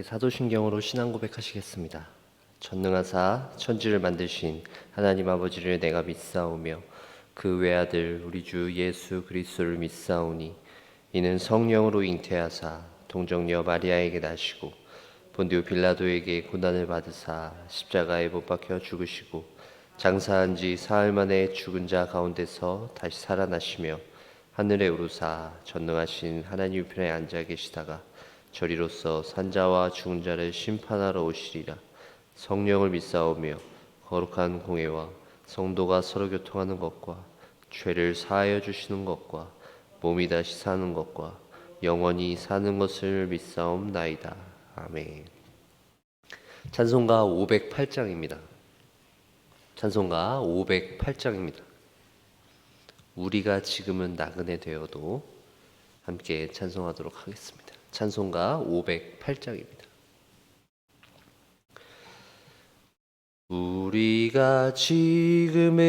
사도신경으로 신앙 고백하시겠습니다. 전능하사 천지를 만드신 하나님 아버지를 내가 믿사오며 그 외아들 우리 주 예수 그리스도를 믿사오니 이는 성령으로 잉태하사 동정녀 마리아에게 나시고 본디오 빌라도에게 고난을 받으사 십자가에 못 박혀 죽으시고 장사한 지 사흘 만에 죽은 자 가운데서 다시 살아나시며 하늘에 오르사 전능하신 하나님 우편에 앉아 계시다가 저리로서 산자와 죽은 자를 심판하러 오시리라. 성령을 믿사오며 거룩한 공회와 성도가 서로 교통하는 것과 죄를 사하여 주시는 것과 몸이 다시 사는 것과 영원히 사는 것을 믿사옵나이다. 아멘. 찬송가 508장입니다. 찬송가 508장입니다. 우리가 지금은 나그네 되어도 함께 찬송하도록 하겠습니다. 찬송가 508장입니다. 우리가 지금은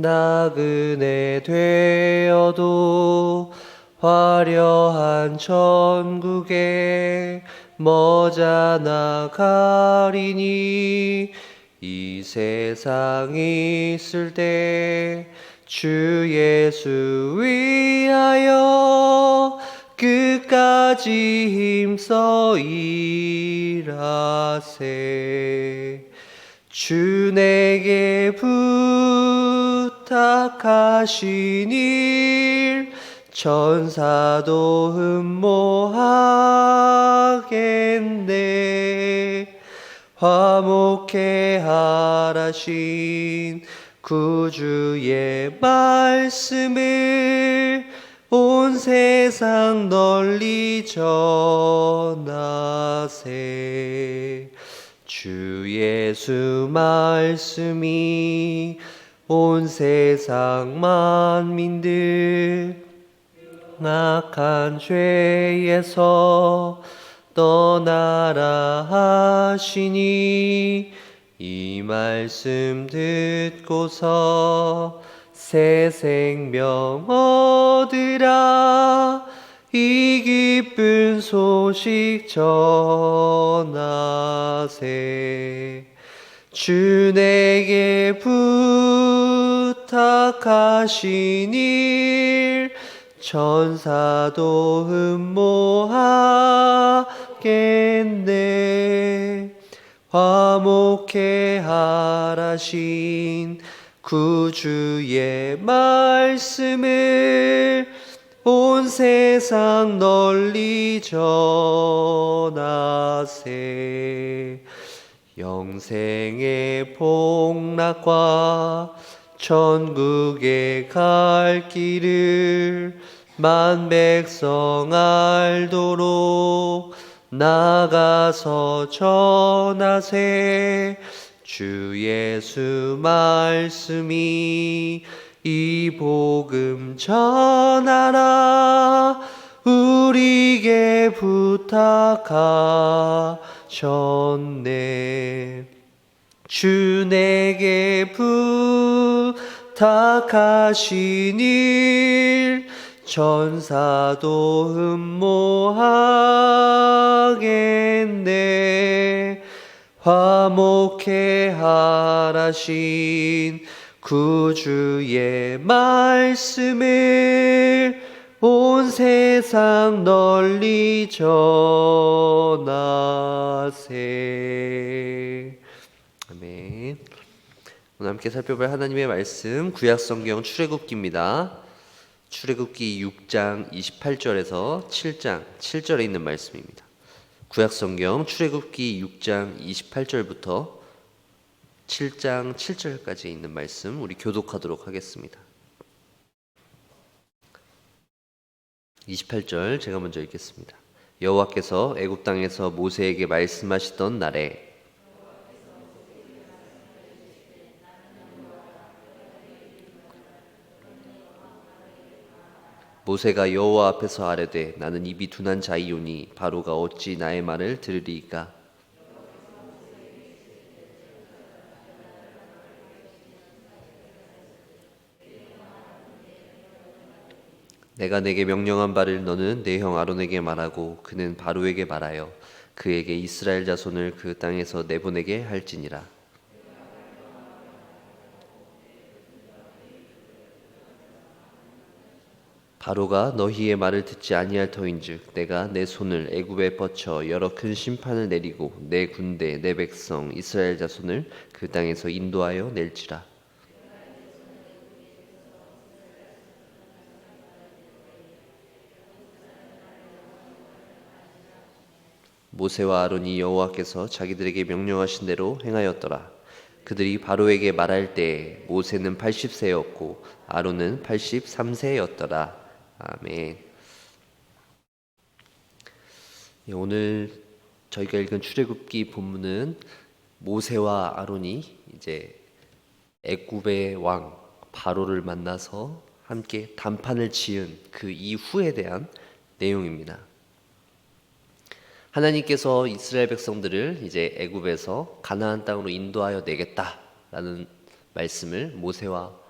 나그네 되어도 화려한 천국에 머지않아 가리니 이 세상 있을 때 주 예수 위하여 끝까지 힘써 일하세. 주 내게 부탁하신 일 천사도 흠모하겠네. 화목해 하라신 구주의 말씀을 온 세상 널리 전하세. 주 예수 말씀이 온 세상 만민들 악한 죄에서 떠나라 하시니 이 말씀 듣고서 새 생명 얻으라. 이 기쁜 소식 전하세. 주 내게 부탁하신 일 천사도 흠모하겠네. 화목해 하라신 구주의 말씀을 온 세상 널리 전하세. 영생의 복락과 천국에 갈 길을 만 백성 알도록 나가서 전하세. 주 예수 말씀이 이 복음 전하라. 우리에게 부탁하셨네. 주 내게 부탁하신 일 천사도 흠모하겠네. 화목해 하라신 구주의 말씀을 온 세상 널리 전하세. 아멘. 오늘 함께 살펴볼 하나님의 말씀 구약성경 출애굽기입니다. 출애굽기 6장 28절에서 7장 7절에 있는 말씀입니다. 구약성경 출애굽기 6장 28절부터 7장 7절까지 있는 말씀 우리 교독하도록 하겠습니다. 28절 제가 먼저 읽겠습니다. 여호와께서 애굽 땅에서 모세에게 말씀하시던 날에 모세가 여호와 앞에서 아뢰되 나는 입이 둔한 자이오니 바로가 어찌 나의 말을 들으리이까. 내가 내게 명령한 바를 너는 내 형 아론에게 말하고 그는 바로에게 말하여 그에게 이스라엘 자손을 그 땅에서 내보내게 할지니라. 바로가 너희의 말을 듣지 아니할 터인즉 내가 내 손을 애굽에 뻗쳐 여러 큰 심판을 내리고 내 군대 내 백성 이스라엘 자손을 그 땅에서 인도하여 낼지라. 모세와 아론이 여호와께서 자기들에게 명령하신 대로 행하였더라. 그들이 바로에게 말할 때 모세는 80세였고 아론은 83세였더라. 아멘. 오늘 저희가 읽은 출애굽기 본문은 모세와 아론이 이제 애굽의 왕 바로를 만나서 함께 단판을 지은 그 이후에 대한 내용입니다. 하나님께서 이스라엘 백성들을 이제 애굽에서 가나안 땅으로 인도하여 내겠다라는 말씀을 모세와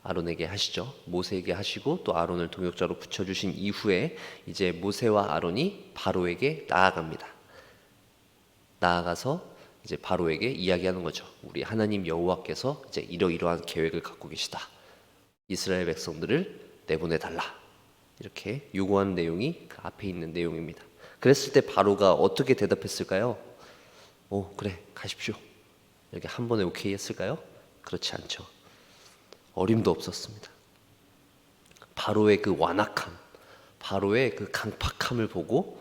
아론에게 하시죠. 모세에게 하시고 또 아론을 동역자로 붙여주신 이후에 이제 모세와 아론이 바로에게 나아갑니다. 나아가서 이제 바로에게 이야기하는 거죠. 우리 하나님 여호와께서 이제 이러이러한 계획을 갖고 계시다. 이스라엘 백성들을 내보내 달라. 이렇게 요구하는 내용이 그 앞에 있는 내용입니다. 그랬을 때 바로가 어떻게 대답했을까요? 그래, 가십시오. 이렇게 한 번에 오케이 했을까요? 그렇지 않죠. 어림도 없었습니다. 바로의 그 완악함, 바로의 그 강팍함을 보고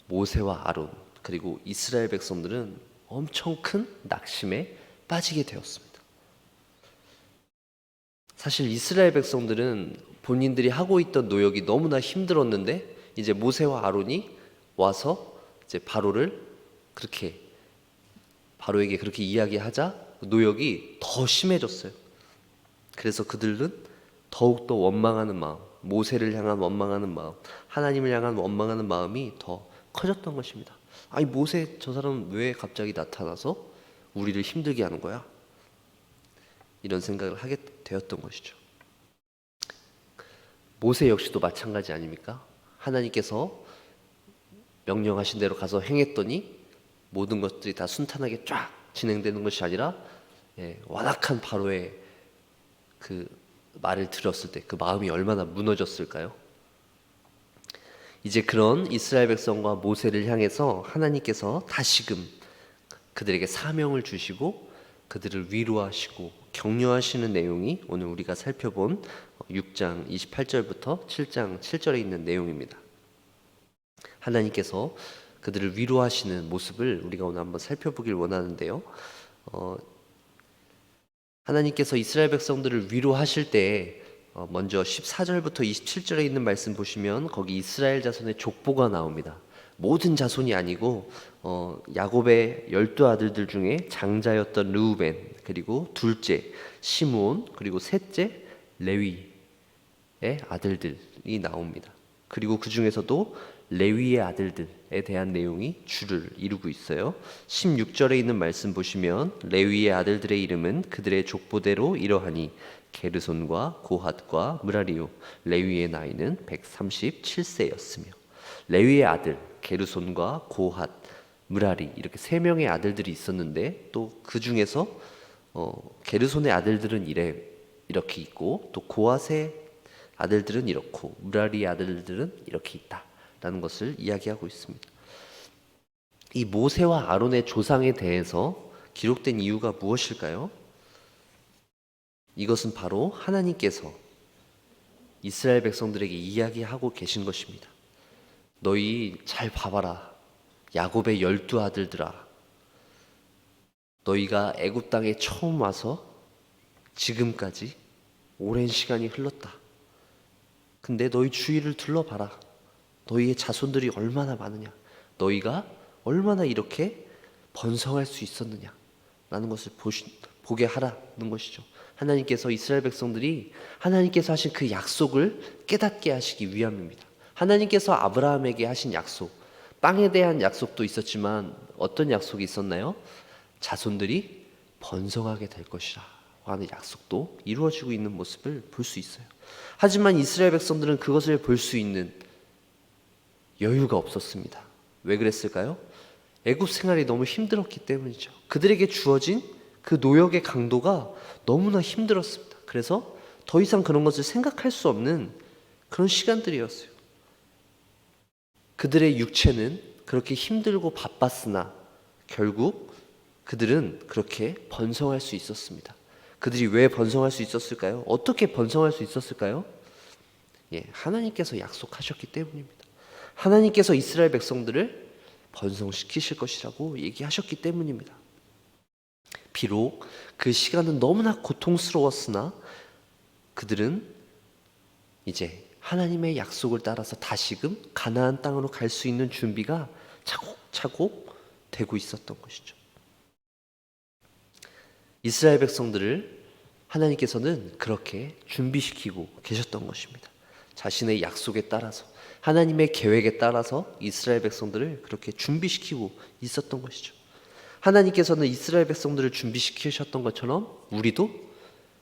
모세와 아론 그리고 이스라엘 백성들은 엄청 큰 낙심에 빠지게 되었습니다. 사실 이스라엘 백성들은 본인들이 하고 있던 노역이 너무나 힘들었는데 이제 모세와 아론이 와서 이제 바로에게 그렇게 이야기하자 노역이 더 심해졌어요. 그래서 그들은 더욱더 원망하는 마음, 모세를 향한 원망하는 마음, 하나님을 향한 원망하는 마음이 더 커졌던 것입니다. 아니 모세 저 사람은 왜 갑자기 나타나서 우리를 힘들게 하는 거야? 이런 생각을 하게 되었던 것이죠. 모세 역시도 마찬가지 아닙니까? 하나님께서 명령하신 대로 가서 행했더니 모든 것들이 다 순탄하게 쫙 진행되는 것이 아니라 완악한 바로의 그 말을 들었을 때 그 마음이 얼마나 무너졌을까요? 이제 그런 이스라엘 백성과 모세를 향해서 하나님께서 다시금 그들에게 사명을 주시고 그들을 위로하시고 격려하시는 내용이 오늘 우리가 살펴본 6장 28절부터 7장 7절에 있는 내용입니다. 하나님께서 그들을 위로하시는 모습을 우리가 오늘 한번 살펴보길 원하는데요. 하나님께서 이스라엘 백성들을 위로하실 때 먼저 14절부터 27절에 있는 말씀 보시면 거기 이스라엘 자손의 족보가 나옵니다. 모든 자손이 아니고 야곱의 12아들들 중에 장자였던 르우벤, 그리고 둘째 시므온, 그리고 셋째 레위의 아들들이 나옵니다. 그리고 그 중에서도 레위의 아들들에 대한 내용이 주를 이루고 있어요. 16절에 있는 말씀 보시면 레위의 아들들의 이름은 그들의 족보대로 이러하니 게르손과 고핫과 므라리요. 레위의 나이는 137세였으며 레위의 아들 게르손과 고핫, 므라리 이렇게 세 명의 아들들이 있었는데 또 그 중에서 게르손의 아들들은 이렇게 있고 또 고핫의 아들들은 이렇고 므라리의 아들들은 이렇게 있다라는 것을 이야기하고 있습니다. 이 모세와 아론의 조상에 대해서 기록된 이유가 무엇일까요? 이것은 바로 하나님께서 이스라엘 백성들에게 이야기하고 계신 것입니다. 너희 잘 봐봐라. 야곱의 12아들들아. 너희가 애굽 땅에 처음 와서 지금까지 오랜 시간이 흘렀다. 근데 너희 주위를 둘러봐라. 너희의 자손들이 얼마나 많으냐. 너희가 얼마나 이렇게 번성할 수 있었느냐 라는 것을 보게 하라는 것이죠. 하나님께서 이스라엘 백성들이 하나님께서 하신 그 약속을 깨닫게 하시기 위함입니다. 하나님께서 아브라함에게 하신 약속, 땅에 대한 약속도 있었지만 어떤 약속이 있었나요? 자손들이 번성하게 될 것이라 하는 약속도 이루어지고 있는 모습을 볼 수 있어요. 하지만 이스라엘 백성들은 그것을 볼 수 있는 여유가 없었습니다. 왜 그랬을까요? 애굽 생활이 너무 힘들었기 때문이죠. 그들에게 주어진 그 노역의 강도가 너무나 힘들었습니다. 그래서 더 이상 그런 것을 생각할 수 없는 그런 시간들이었어요. 그들의 육체는 그렇게 힘들고 바빴으나 결국 그들은 그렇게 번성할 수 있었습니다. 그들이 왜 번성할 수 있었을까요? 어떻게 번성할 수 있었을까요? 하나님께서 약속하셨기 때문입니다. 하나님께서 이스라엘 백성들을 번성시키실 것이라고 얘기하셨기 때문입니다. 비록 그 시간은 너무나 고통스러웠으나 그들은 이제 하나님의 약속을 따라서 다시금 가나안 땅으로 갈 수 있는 준비가 차곡차곡 되고 있었던 것이죠. 이스라엘 백성들을 하나님께서는 그렇게 준비시키고 계셨던 것입니다. 자신의 약속에 따라서, 하나님의 계획에 따라서 이스라엘 백성들을 그렇게 준비시키고 있었던 것이죠. 하나님께서는 이스라엘 백성들을 준비시키셨던 것처럼 우리도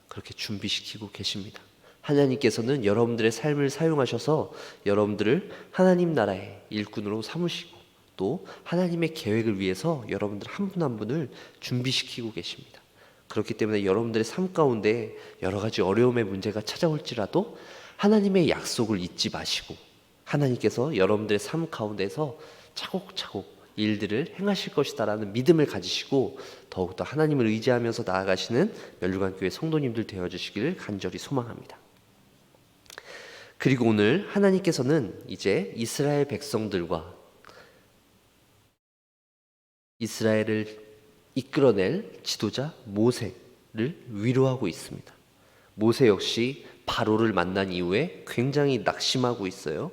그렇게 준비시키고 계십니다. 하나님께서는 여러분들의 삶을 사용하셔서 여러분들을 하나님 나라의 일꾼으로 삼으시고 또 하나님의 계획을 위해서 여러분들 한 분 한 분을 준비시키고 계십니다. 그렇기 때문에 여러분들의 삶 가운데 여러 가지 어려움의 문제가 찾아올지라도 하나님의 약속을 잊지 마시고 하나님께서 여러분들의 삶 가운데서 차곡차곡 일들을 행하실 것이다라는 믿음을 가지시고 더욱더 하나님을 의지하면서 나아가시는 멸류관교회 성도님들 되어주시기를 간절히 소망합니다. 그리고 오늘 하나님께서는 이제 이스라엘 백성들과 이스라엘을 이끌어낼 지도자 모세를 위로하고 있습니다. 모세 역시 바로를 만난 이후에 굉장히 낙심하고 있어요.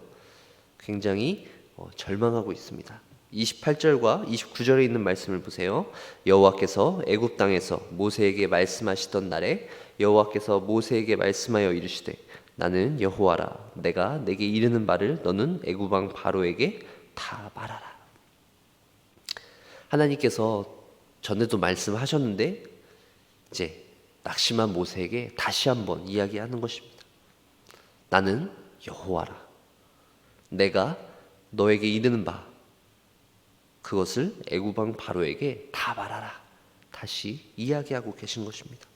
굉장히 절망하고 있습니다. 28절과 29절에 있는 말씀을 보세요. 여호와께서 애굽 땅에서 모세에게 말씀하시던 날에 여호와께서 모세에게 말씀하여 이르시되 나는 여호와라. 내가 내게 이르는 바를 너는 애굽 왕 바로에게 다 말하라. 하나님께서 전에도 말씀하셨는데 이제 낙심한 모세에게 다시 한번 이야기하는 것입니다. 나는 여호와라. 내가 너에게 이르는 바 그것을 애굽 왕 바로에게 다 말하라. 다시 이야기하고 계신 것입니다.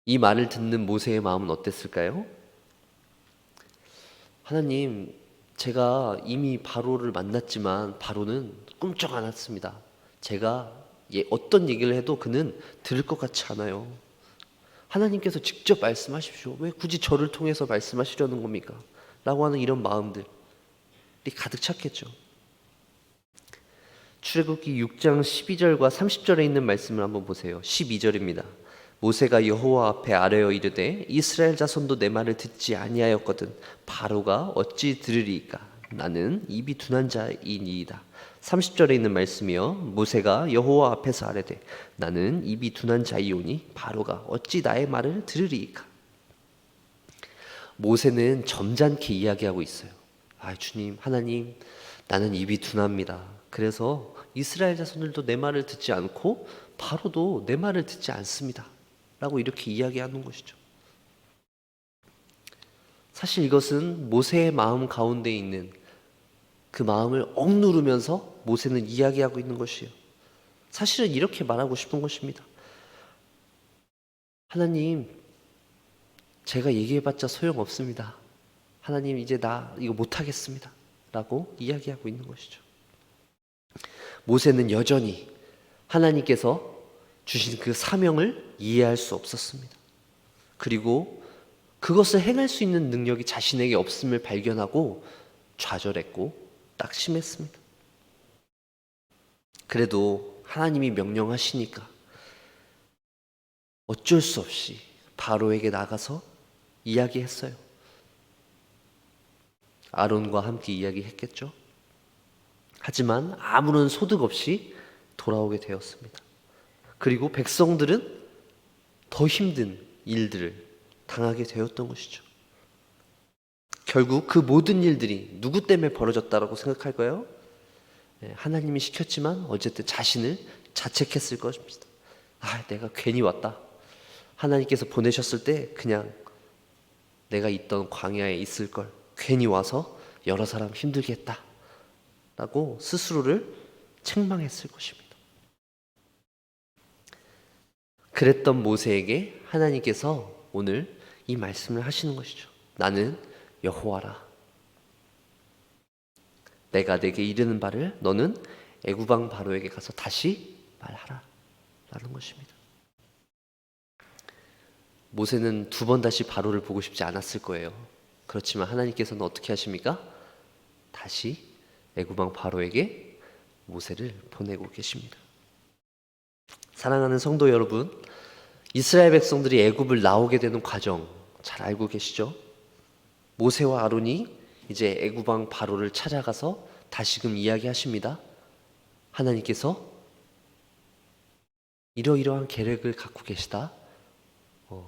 이 말을 듣는 모세의 마음은 어땠을까요? 하나님, 제가 이미 바로를 만났지만 바로는 꿈쩍 안 했습니다. 제가 어떤 얘기를 해도 그는 들을 것 같지 않아요. 하나님께서 직접 말씀하십시오. 왜 굳이 저를 통해서 말씀하시려는 겁니까? 라고 하는 이런 마음들이 가득 찼겠죠. 출애굽기 6장 12절과 30절에 있는 말씀을 한번 보세요. 12절입니다. 모세가 여호와 앞에 아뢰어 이르되 이스라엘 자손도 내 말을 듣지 아니하였거든 바로가 어찌 들으리이까? 나는 입이 둔한 자이니이다. 30절에 있는 말씀이요. 모세가 여호와 앞에서 아뢰되 나는 입이 둔한 자이오니 바로가 어찌 나의 말을 들으리이까? 모세는 점잖게 이야기하고 있어요. 주님, 하나님, 나는 입이 둔합니다. 그래서 이스라엘 자손들도 내 말을 듣지 않고 바로도 내 말을 듣지 않습니다. 라고 이렇게 이야기하는 것이죠. 사실 이것은 모세의 마음 가운데 있는 그 마음을 억누르면서 모세는 이야기하고 있는 것이에요. 사실은 이렇게 말하고 싶은 것입니다. 하나님, 제가 얘기해봤자 소용없습니다. 하나님, 이제 나 이거 못하겠습니다. 라고 이야기하고 있는 것이죠. 모세는 여전히 하나님께서 주신 그 사명을 이해할 수 없었습니다. 그리고 그것을 행할 수 있는 능력이 자신에게 없음을 발견하고 좌절했고 낙심했습니다. 그래도 하나님이 명령하시니까 어쩔 수 없이 바로에게 나가서 이야기했어요. 아론과 함께 이야기했겠죠. 하지만 아무런 소득 없이 돌아오게 되었습니다. 그리고 백성들은 더 힘든 일들을 당하게 되었던 것이죠. 결국 그 모든 일들이 누구 때문에 벌어졌다고 생각할까요? 하나님이 시켰지만 어쨌든 자신을 자책했을 것입니다. 내가 괜히 왔다. 하나님께서 보내셨을 때 그냥 내가 있던 광야에 있을 걸 괜히 와서 여러 사람 힘들게 했다 라고 스스로를 책망했을 것입니다. 그랬던 모세에게 하나님께서 오늘 이 말씀을 하시는 것이죠. 나는 여호와라. 내가 내게 이르는 바를 너는 애굽 왕 바로에게 가서 다시 말하라 라는 것입니다. 모세는 두 번 다시 바로를 보고 싶지 않았을 거예요. 그렇지만 하나님께서는 어떻게 하십니까? 다시 애굽 왕 바로에게 모세를 보내고 계십니다. 사랑하는 성도 여러분, 이스라엘 백성들이 애굽을 나오게 되는 과정 잘 알고 계시죠? 모세와 아론이 이제 애굽 왕 바로를 찾아가서 다시금 이야기하십니다. 하나님께서 이러이러한 계획을 갖고 계시다.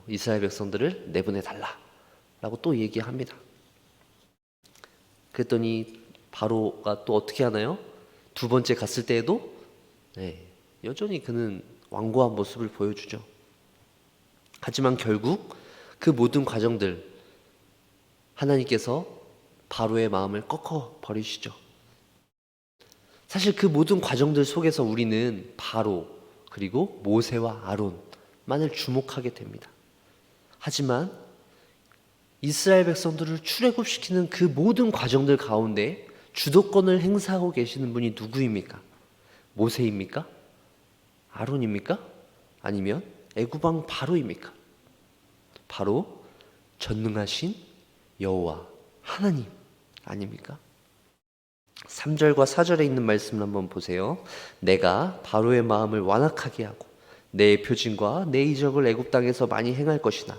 이스라엘 백성들을 내보내 달라 라고 또 얘기합니다. 그랬더니 바로가 또 어떻게 하나요? 두 번째 갔을 때에도 여전히 그는 완고한 모습을 보여주죠. 하지만 결국 그 모든 과정들 하나님께서 바로의 마음을 꺾어 버리시죠. 사실 그 모든 과정들 속에서 우리는 바로 그리고 모세와 아론만을 주목하게 됩니다. 하지만 이스라엘 백성들을 출애굽시키는 그 모든 과정들 가운데 주도권을 행사하고 계시는 분이 누구입니까? 모세입니까? 아론입니까? 아니면 애굽 왕 바로입니까? 바로 전능하신 여호와 하나님 아닙니까? 3절과 4절에 있는 말씀을 한번 보세요. 내가 바로의 마음을 완악하게 하고 내 표징과 내 이적을 애굽 땅에서 많이 행할 것이나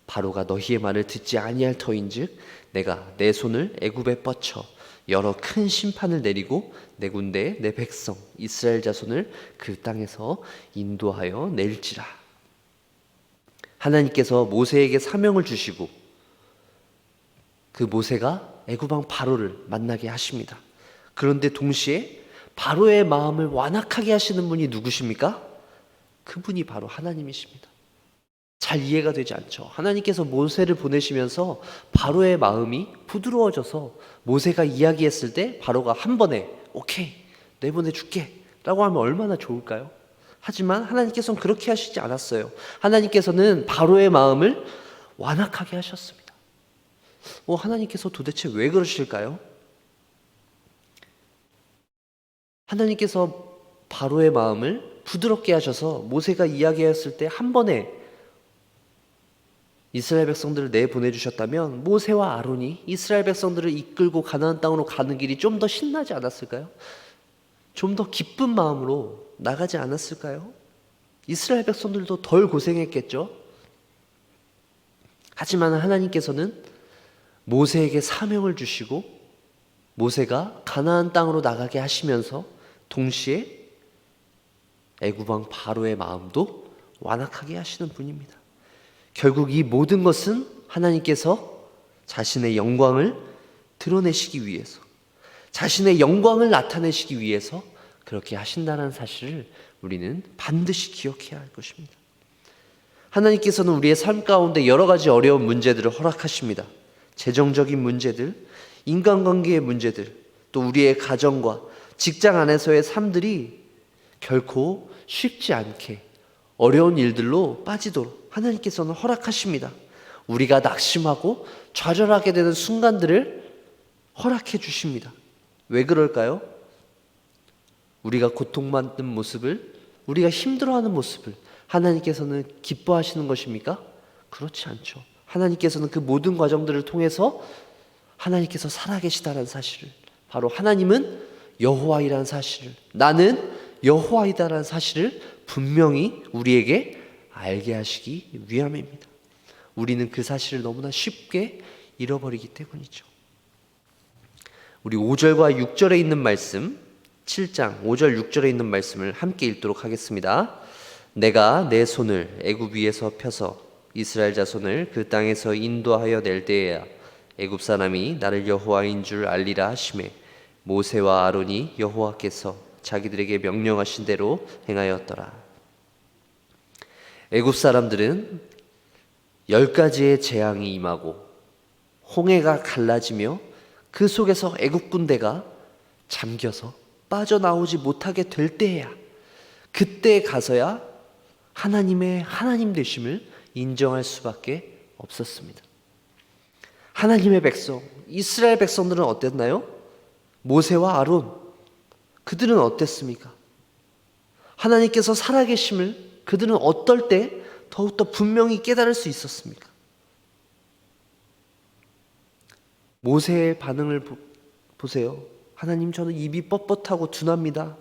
바로가 너희의 말을 듣지 아니할 터인즉 내가 내 손을 애굽에 뻗쳐 여러 큰 심판을 내리고 내 군대 내 백성 이스라엘 자손을 그 땅에서 인도하여 낼지라. 하나님께서 모세에게 사명을 주시고 그 모세가 애굽 왕 바로를 만나게 하십니다. 그런데 동시에 바로의 마음을 완악하게 하시는 분이 누구십니까? 그분이 바로 하나님이십니다. 잘 이해가 되지 않죠. 하나님께서 모세를 보내시면서 바로의 마음이 부드러워져서 모세가 이야기했을 때 바로가 한 번에 오케이 내보내줄게 라고 하면 얼마나 좋을까요? 하지만 하나님께서는 그렇게 하시지 않았어요. 하나님께서는 바로의 마음을 완악하게 하셨습니다. 하나님께서 도대체 왜 그러실까요? 하나님께서 바로의 마음을 부드럽게 하셔서 모세가 이야기했을 때 한 번에 이스라엘 백성들을 내보내주셨다면 모세와 아론이 이스라엘 백성들을 이끌고 가나안 땅으로 가는 길이 좀 더 신나지 않았을까요? 좀 더 기쁜 마음으로 나가지 않았을까요? 이스라엘 백성들도 덜 고생했겠죠? 하지만 하나님께서는 모세에게 사명을 주시고 모세가 가나안 땅으로 나가게 하시면서 동시에 애굽 왕 바로의 마음도 완악하게 하시는 분입니다. 결국 이 모든 것은 하나님께서 자신의 영광을 드러내시기 위해서 자신의 영광을 나타내시기 위해서 그렇게 하신다는 사실을 우리는 반드시 기억해야 할 것입니다. 하나님께서는 우리의 삶 가운데 여러 가지 어려운 문제들을 허락하십니다. 재정적인 문제들, 인간관계의 문제들, 또 우리의 가정과 직장 안에서의 삶들이 결코 쉽지 않게 어려운 일들로 빠지도록 하나님께서는 허락하십니다. 우리가 낙심하고 좌절하게 되는 순간들을 허락해 주십니다. 왜 그럴까요? 우리가 고통받는 모습을, 우리가 힘들어하는 모습을 하나님께서는 기뻐하시는 것입니까? 그렇지 않죠. 하나님께서는 그 모든 과정들을 통해서 하나님께서 살아계시다는 사실을, 바로 하나님은 여호와이라는 사실을, 나는 여호와이다라는 사실을 분명히 우리에게 알게 하시기 위함입니다. 우리는 그 사실을 너무나 쉽게 잃어버리기 때문이죠. 우리 5절과 6절에 있는 말씀, 7장 5절 6절에 있는 말씀을 함께 읽도록 하겠습니다. 내가 내 손을 애굽 위에서 펴서 이스라엘 자손을 그 땅에서 인도하여 낼 때에야 애굽 사람이 나를 여호와인 줄 알리라 하시매 모세와 아론이 여호와께서 자기들에게 명령하신 대로 행하였더라. 애굽 사람들은 10가지의 재앙이 임하고 홍해가 갈라지며 그 속에서 애국 군대가 잠겨서 빠져나오지 못하게 될 때야, 그때 가서야 하나님의 하나님 되심을 인정할 수밖에 없었습니다. 하나님의 백성, 이스라엘 백성들은 어땠나요? 모세와 아론, 그들은 어땠습니까? 하나님께서 살아계심을 그들은 어떨 때 더욱더 분명히 깨달을 수 있었습니까? 모세의 반응을 보세요. 하나님, 저는 입이 뻣뻣하고 둔합니다.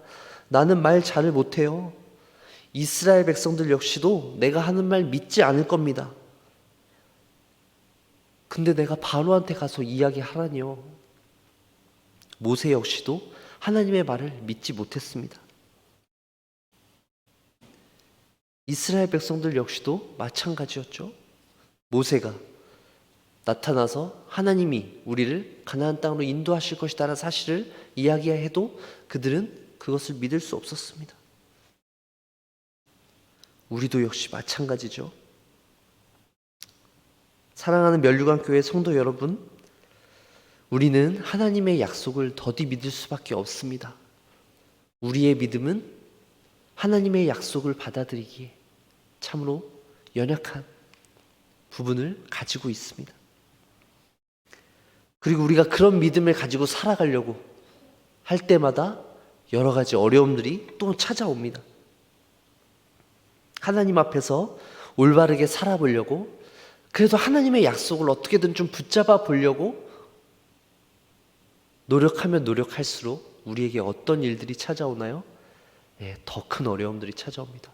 나는 말 잘을 못해요. 이스라엘 백성들 역시도 내가 하는 말 믿지 않을 겁니다. 근데 내가 바로한테 가서 이야기하라니요. 모세 역시도 하나님의 말을 믿지 못했습니다. 이스라엘 백성들 역시도 마찬가지였죠. 모세가 나타나서 하나님이 우리를 가나안 땅으로 인도하실 것이라는 사실을 이야기해도 그들은 그것을 믿을 수 없었습니다. 우리도 역시 마찬가지죠. 사랑하는 멸류관교회 성도 여러분, 우리는 하나님의 약속을 더디 믿을 수밖에 없습니다. 우리의 믿음은 하나님의 약속을 받아들이기에 참으로 연약한 부분을 가지고 있습니다. 그리고 우리가 그런 믿음을 가지고 살아가려고 할 때마다 여러 가지 어려움들이 또 찾아옵니다. 하나님 앞에서 올바르게 살아보려고, 그래도 하나님의 약속을 어떻게든 좀 붙잡아 보려고 노력하면 노력할수록 우리에게 어떤 일들이 찾아오나요? 네, 더 큰 어려움들이 찾아옵니다.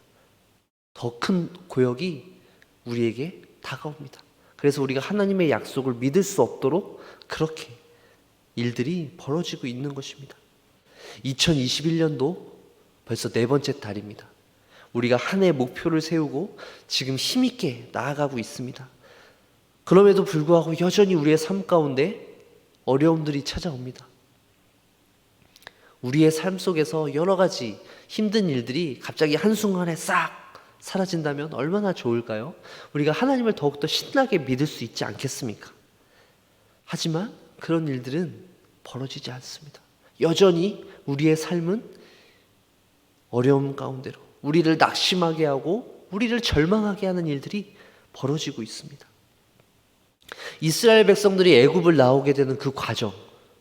더 큰 고역이 우리에게 다가옵니다. 그래서 우리가 하나님의 약속을 믿을 수 없도록 그렇게 일들이 벌어지고 있는 것입니다. 2021년도 벌써 4번째 달입니다. 우리가 한 해 목표를 세우고 지금 힘있게 나아가고 있습니다. 그럼에도 불구하고 여전히 우리의 삶 가운데 어려움들이 찾아옵니다. 우리의 삶 속에서 여러 가지 힘든 일들이 갑자기 한순간에 싹 사라진다면 얼마나 좋을까요? 우리가 하나님을 더욱더 신나게 믿을 수 있지 않겠습니까? 하지만 그런 일들은 벌어지지 않습니다. 여전히 우리의 삶은 어려움 가운데로 우리를 낙심하게 하고 우리를 절망하게 하는 일들이 벌어지고 있습니다. 이스라엘 백성들이 애굽을 나오게 되는 그 과정을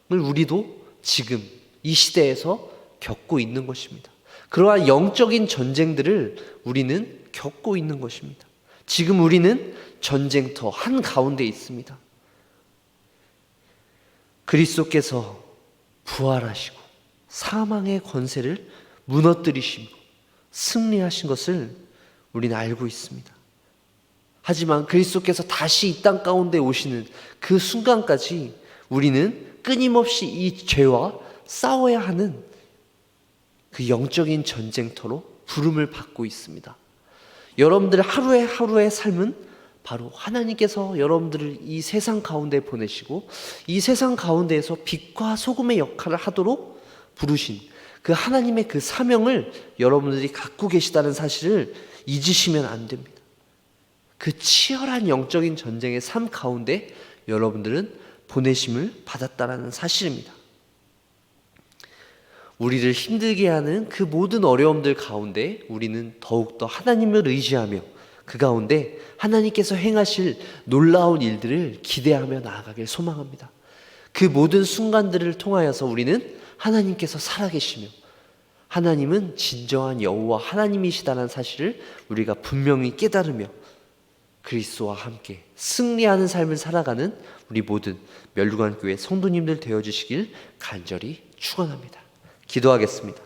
우리도 지금 이 시대에서 겪고 있는 것입니다. 그러한 영적인 전쟁들을 우리는 겪고 있는 것입니다. 지금 우리는 전쟁터 한가운데 있습니다. 그리스도께서 부활하시고 사망의 권세를 무너뜨리시고 승리하신 것을 우리는 알고 있습니다. 하지만 그리스도께서 다시 이 땅 가운데 오시는 그 순간까지 우리는 끊임없이 이 죄와 싸워야 하는 그 영적인 전쟁터로 부름을 받고 있습니다. 여러분들 하루의 삶은 바로 하나님께서 여러분들을 이 세상 가운데 보내시고 이 세상 가운데에서 빛과 소금의 역할을 하도록 부르신 그 하나님의 그 사명을 여러분들이 갖고 계시다는 사실을 잊으시면 안 됩니다. 그 치열한 영적인 전쟁의 삶 가운데 여러분들은 보내심을 받았다는 사실입니다. 우리를 힘들게 하는 그 모든 어려움들 가운데 우리는 더욱더 하나님을 의지하며 그 가운데 하나님께서 행하실 놀라운 일들을 기대하며 나아가길 소망합니다. 그 모든 순간들을 통하여서 우리는 하나님께서 살아계시며 하나님은 진정한 여호와 하나님이시다는 사실을 우리가 분명히 깨달으며 그리스도와 함께 승리하는 삶을 살아가는 우리 모든 멸류관교회 성도님들 되어주시길 간절히 축원합니다. 기도하겠습니다.